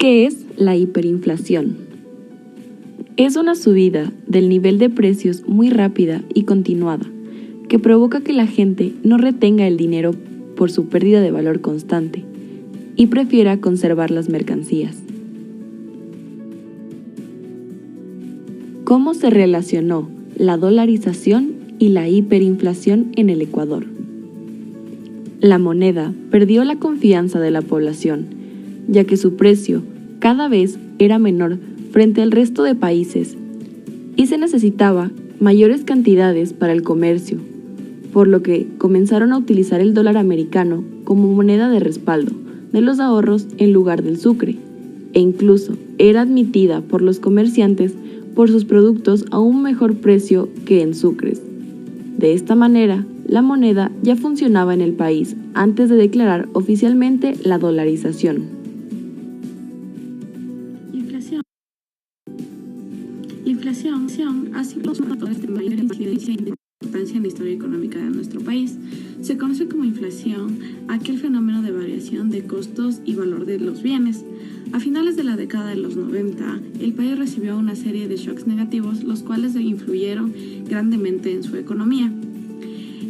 ¿Qué es la hiperinflación? Es una subida del nivel de precios muy rápida y continuada, que provoca que la gente no retenga el dinero por su pérdida de valor constante y prefiera conservar las mercancías. ¿Cómo se relacionó la dolarización y la hiperinflación en el Ecuador? La moneda perdió la confianza de la población, ya que su precio cada vez era menor frente al resto de países y se necesitaba mayores cantidades para el comercio, por lo que comenzaron a utilizar el dólar americano como moneda de respaldo de los ahorros en lugar del sucre, e incluso era admitida por los comerciantes por sus productos a un mejor precio que en sucres. De esta manera, la moneda ya funcionaba en el país antes de declarar oficialmente la dolarización. La inflación ha sido uno de los mayores incidencia e importancia en la historia económica de nuestro país. Se conoce como inflación aquel fenómeno de variación de costos y valor de los bienes. A finales de la década de los 90, el país recibió una serie de shocks negativos, los cuales influyeron grandemente en su economía.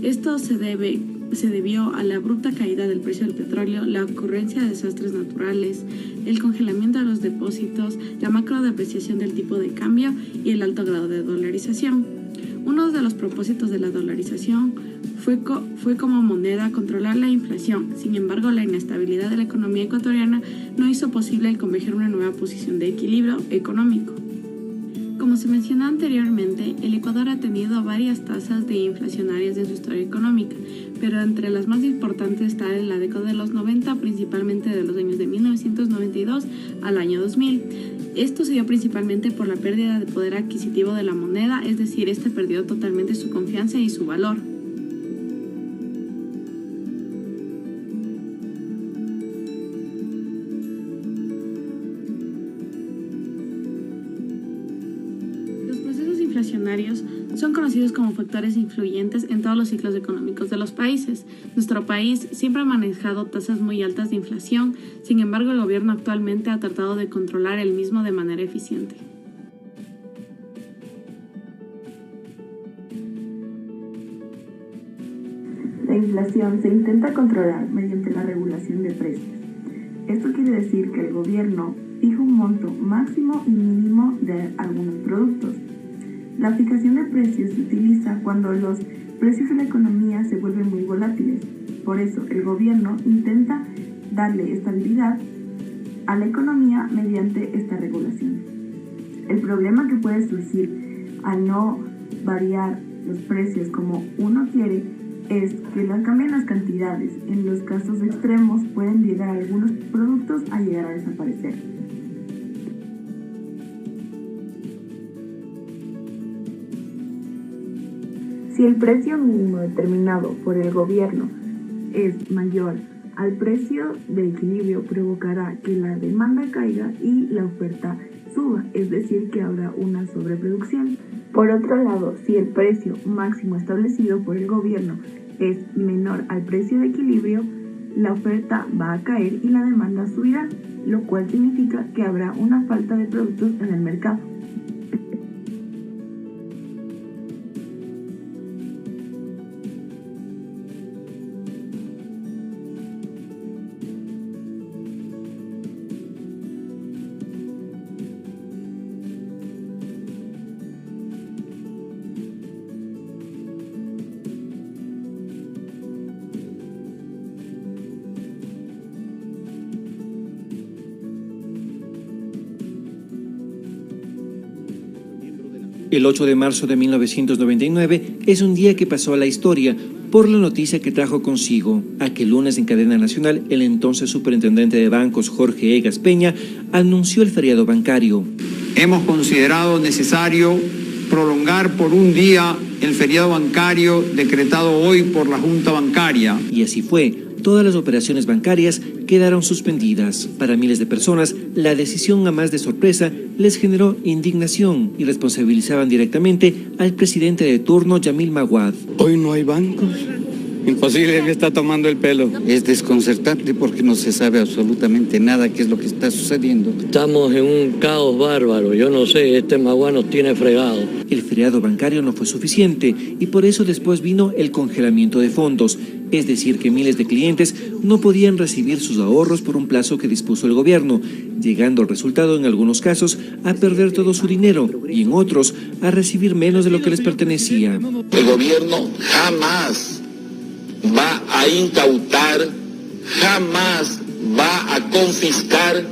Esto se debió a la abrupta caída del precio del petróleo, la ocurrencia de desastres naturales, el congelamiento de los depósitos, la macrodepreciación del tipo de cambio y el alto grado de dolarización. Uno de los propósitos de la dolarización fue como moneda controlar la inflación. Sin embargo, la inestabilidad de la economía ecuatoriana no hizo posible el converger una nueva posición de equilibrio económico. Como se mencionó anteriormente, el Ecuador ha tenido varias tasas de inflacionarias en su historia económica, pero entre las más importantes está en la década de los 90, principalmente de los años de 1992 al año 2000. Esto se dio principalmente por la pérdida de poder adquisitivo de la moneda, es decir, este perdió totalmente su confianza y su valor. Inflacionarios son conocidos como factores influyentes en todos los ciclos económicos de los países. Nuestro país siempre ha manejado tasas muy altas de inflación, sin embargo el gobierno actualmente ha tratado de controlar el mismo de manera eficiente. La inflación se intenta controlar mediante la regulación de precios. Esto quiere decir que el gobierno fija un monto máximo y mínimo de algunos productos. La fijación de precios se utiliza cuando los precios de la economía se vuelven muy volátiles. Por eso, el gobierno intenta darle estabilidad a la economía mediante esta regulación. El problema que puede surgir al no variar los precios como uno quiere es que cambian las cantidades. En los casos extremos pueden llegar algunos productos a llegar a desaparecer. Si el precio mínimo determinado por el gobierno es mayor al precio de equilibrio, provocará que la demanda caiga y la oferta suba, es decir, que habrá una sobreproducción. Por otro lado, si el precio máximo establecido por el gobierno es menor al precio de equilibrio, la oferta va a caer y la demanda subirá, lo cual significa que habrá una falta de productos en el mercado. El 8 de marzo de 1999 es un día que pasó a la historia por la noticia que trajo consigo. Aquel lunes en cadena nacional, el entonces superintendente de bancos, Jorge Egas Peña, anunció el feriado bancario. Hemos considerado necesario prolongar por un día el feriado bancario decretado hoy por la Junta Bancaria. Y así fue. Todas las operaciones bancarias quedaron suspendidas. Para miles de personas, la decisión, a más de sorpresa, les generó indignación y responsabilizaban directamente al presidente de turno, Yamil Maguad. Hoy no hay bancos, Imposible, me está tomando el pelo. Es desconcertante porque no se sabe absolutamente nada qué es lo que está sucediendo. Estamos en un caos bárbaro, yo no sé, este Magua nos tiene fregado. El feriado bancario no fue suficiente y por eso después vino el congelamiento de fondos, es decir que miles de clientes no podían recibir sus ahorros por un plazo que dispuso el gobierno, llegando al resultado en algunos casos a perder todo su dinero y en otros a recibir menos de lo que les pertenecía. El gobierno jamás va a incautar, jamás va a confiscar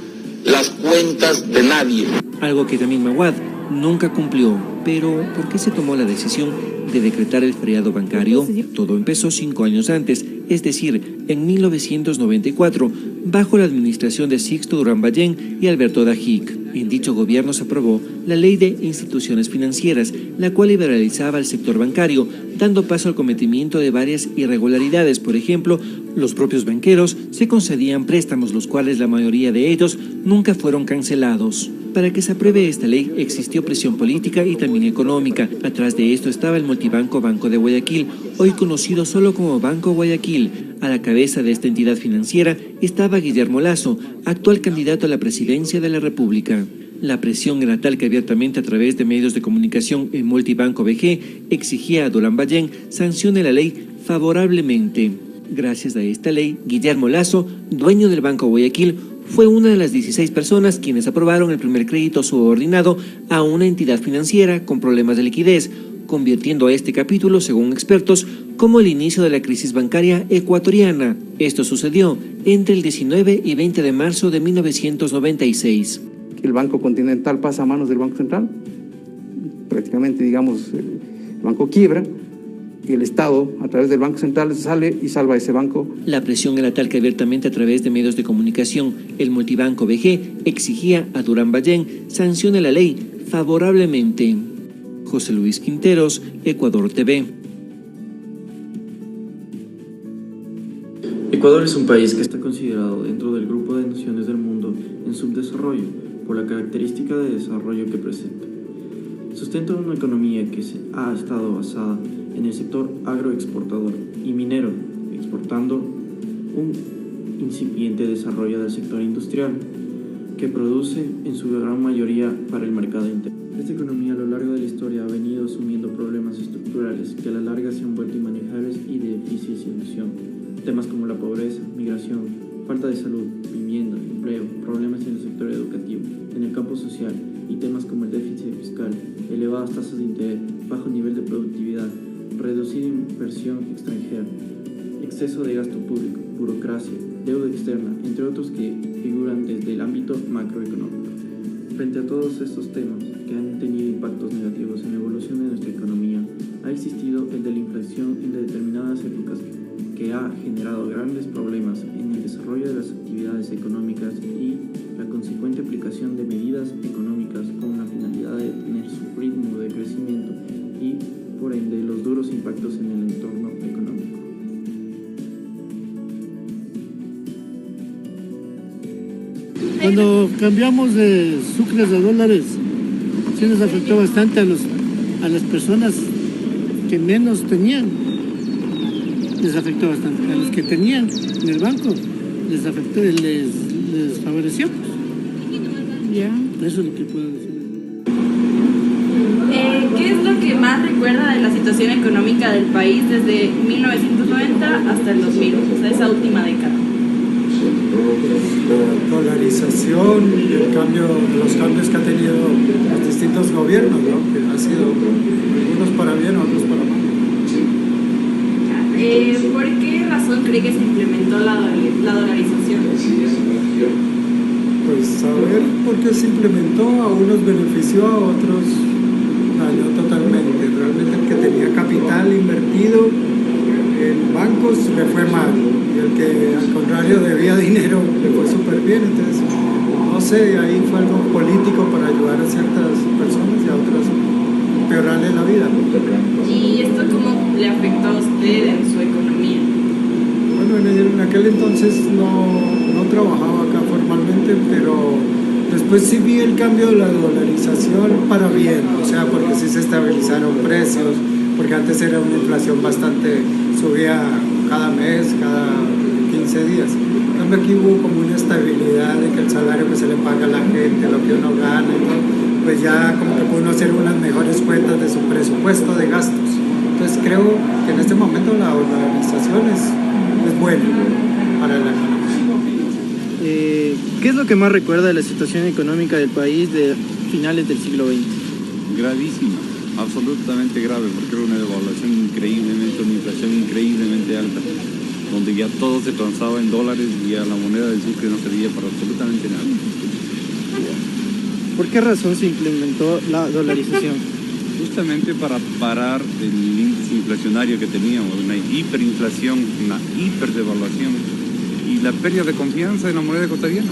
las cuentas de nadie. Algo que también Maguad nunca cumplió. Pero, ¿por qué se tomó la decisión de decretar el feriado bancario? Todo empezó 5 años antes, es decir, en 1994, bajo la administración de Sixto Durán Ballén y Alberto Dajic. En dicho gobierno se aprobó la Ley de Instituciones Financieras, la cual liberalizaba el sector bancario, dando paso al cometimiento de varias irregularidades. Por ejemplo, los propios banqueros se concedían préstamos, los cuales la mayoría de ellos nunca fueron cancelados. Para que se apruebe esta ley existió presión política y también económica. Atrás de esto estaba el multibanco Banco de Guayaquil, hoy conocido solo como Banco Guayaquil. A la cabeza de esta entidad financiera estaba Guillermo Lasso, actual candidato a la presidencia de la República. La presión era tal que abiertamente a través de medios de comunicación el multibanco BG exigía a Durán Ballén sancione la ley favorablemente. Gracias a esta ley, Guillermo Lasso, dueño del Banco Guayaquil, fue una de las 16 personas quienes aprobaron el primer crédito subordinado a una entidad financiera con problemas de liquidez, convirtiendo a este capítulo, según expertos, como el inicio de la crisis bancaria ecuatoriana. Esto sucedió entre el 19 y 20 de marzo de 1996. El Banco Continental pasa a manos del Banco Central, prácticamente, digamos, el banco quiebra, y el Estado, a través del Banco Central, sale y salva a ese banco. La presión era tal que abiertamente a través de medios de comunicación, el multibanco BG exigía a Durán Ballén sancione la ley favorablemente. José Luis Quinteros, Ecuador TV. Ecuador es un país que está considerado dentro del grupo de naciones del mundo en subdesarrollo por la característica de desarrollo que presenta. Sustenta una economía que ha estado basada en el sector agroexportador y minero, exportando un incipiente desarrollo del sector industrial, que produce en su gran mayoría para el mercado interno. Esta economía a lo largo de la historia ha venido asumiendo problemas estructurales que a la larga se han vuelto inmanejables y de difícil solución. Temas como la pobreza, migración, falta de salud, vivienda, empleo, problemas en el sector educativo, en el campo social y temas como el déficit fiscal, elevadas tasas de interés, bajo nivel de productividad, reducida inversión extranjera, exceso de gasto público, burocracia, deuda externa, entre otros que figuran desde el ámbito macroeconómico. Frente a todos estos temas que han tenido impactos negativos en la evolución de nuestra economía, ha existido el de la inflación en determinadas épocas que ha generado grandes problemas en el desarrollo de las actividades económicas y la consecuente aplicación de medidas económicas con la finalidad de detener su ritmo de crecimiento y, por ende, los duros impactos en el entorno económico. Cuando cambiamos de sucres a dólares, sí nos afectó bastante a las personas que menos tenían. Les afectó bastante. A los que tenían en el banco, les afectó, les favoreció. Ya, eso es lo que puedo decir. ¿Qué es lo que más recuerda de la situación económica del país desde 1990 hasta el 2000, o sea, esa última década? La dolarización y los cambios que ha tenido los distintos gobiernos, ¿no? Que ha sido unos para bien, otros para mal. ¿Por qué razón cree que se implementó la dolarización? Pues saber por qué se implementó, a unos benefició, a otros dañó totalmente. Realmente el que tenía capital invertido en bancos le fue mal, y el que al contrario debía dinero le fue súper bien. Entonces, no sé, ahí fue algo político para ayudar a ciertas personas y a otras empeorarle la vida. ¿Y esto cómo le afectó a usted en su economía? Bueno, en aquel entonces no trabajaba acá formalmente, pero después sí vi el cambio de la dolarización para bien, o sea, porque sí se estabilizaron precios, porque antes era una inflación bastante, subía cada mes, cada 15 días. En cambio aquí hubo como una estabilidad de que el salario que se le paga a la gente, lo que uno gana y todo, pues ya como que puede uno hacer unas mejores cuentas de su presupuesto de gastos. Entonces creo que en este momento la organización es buena para la economía. ¿Qué es lo que más recuerda de la situación económica del país de finales del siglo XX? Gravísima, absolutamente grave, porque era una devaluación increíblemente, una inflación increíblemente alta, donde ya todo se transaba en dólares y ya la moneda del Sucre no servía para absolutamente nada. ¿Por qué razón se implementó la dolarización? Justamente para parar el índice inflacionario que teníamos, una hiperinflación, una hiperdevaluación y la pérdida de confianza en la moneda ecuatoriana.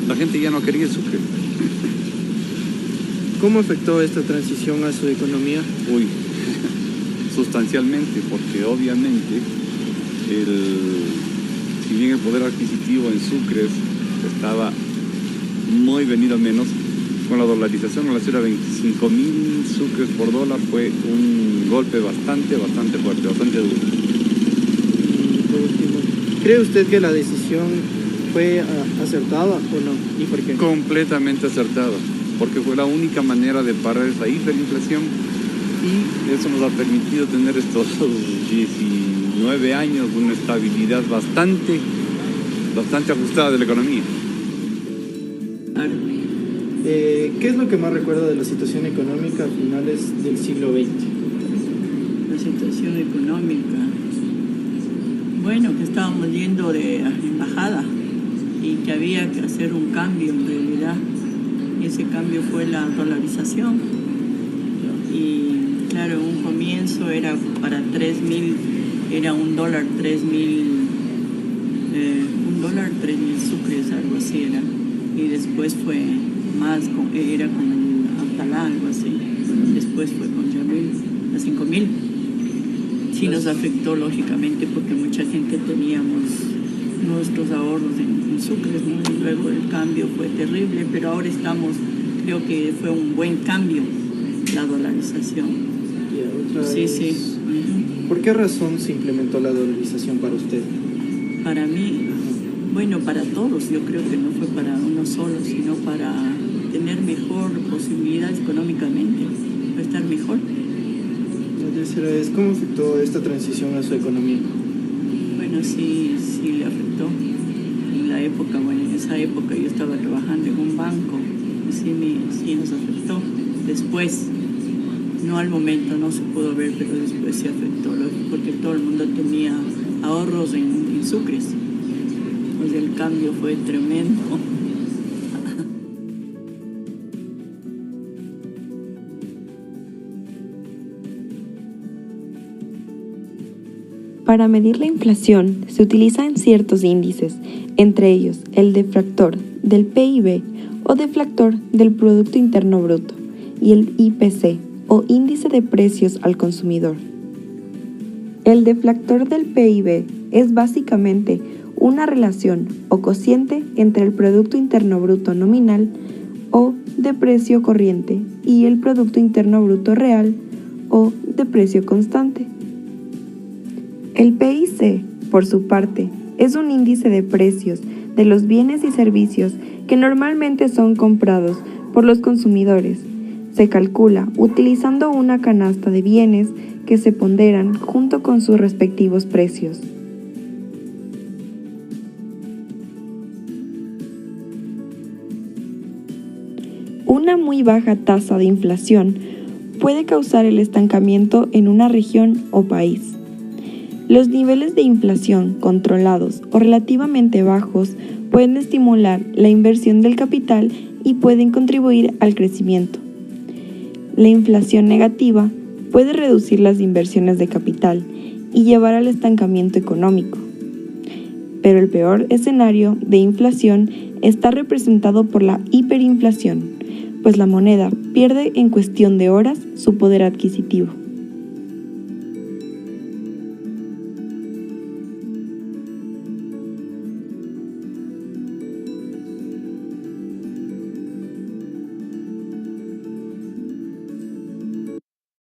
La gente ya no quería el Sucre. ¿Cómo afectó esta transición a su economía? Uy, sustancialmente, porque obviamente si bien el poder adquisitivo en sucres estaba muy venido a menos, con la dolarización en relación a 25.000 sucres por dólar fue un golpe bastante fuerte, bastante duro. ¿Cree usted que la decisión fue acertada o no? ¿Y por qué? Completamente acertada, porque fue la única manera de parar esa hiperinflación y eso nos ha permitido tener estos 19 años de una estabilidad bastante ajustada de la economía. ¿Qué es lo que más recuerda de la situación económica a finales del siglo XX? La situación económica, bueno, que estábamos yendo de embajada y que había que hacer un cambio en realidad. Y ese cambio fue la dolarización. Y claro, en un comienzo era para 3.000, era $1 3.000, $3.000 sucres, algo así era. Y después fue más, era con el Abdalá, algo así. Después fue con Yamil a 5.000. Sí nos afectó lógicamente porque mucha gente teníamos nuestros ahorros en sucres, ¿no? Y luego el cambio fue terrible, pero ahora creo que fue un buen cambio la dolarización. Sí. ¿Por qué razón se implementó la dolarización para usted? Para mí, bueno, para todos, yo creo que no fue para uno solo, sino para tener mejor posibilidad económicamente, para estar mejor. La tercera es, ¿cómo afectó esta transición a su economía? Bueno, sí le afectó. En esa época yo estaba trabajando en un banco, y sí nos afectó. Después, no al momento, no se pudo ver, pero después se afectó, porque todo el mundo tenía ahorros en sucres. Pues el cambio fue tremendo. Para medir la inflación se utilizan ciertos índices, entre ellos el deflactor del PIB o deflactor del Producto Interno Bruto y el IPC o índice de precios al consumidor. El deflactor del PIB es básicamente una relación o cociente entre el Producto Interno Bruto nominal o de precio corriente y el Producto Interno Bruto real o de precio constante. El PIC, por su parte, es un índice de precios de los bienes y servicios que normalmente son comprados por los consumidores. Se calcula utilizando una canasta de bienes que se ponderan junto con sus respectivos precios. Una muy baja tasa de inflación puede causar el estancamiento en una región o país. Los niveles de inflación controlados o relativamente bajos pueden estimular la inversión del capital y pueden contribuir al crecimiento. La inflación negativa puede reducir las inversiones de capital y llevar al estancamiento económico. Pero el peor escenario de inflación está representado por la hiperinflación, pues la moneda pierde en cuestión de horas su poder adquisitivo.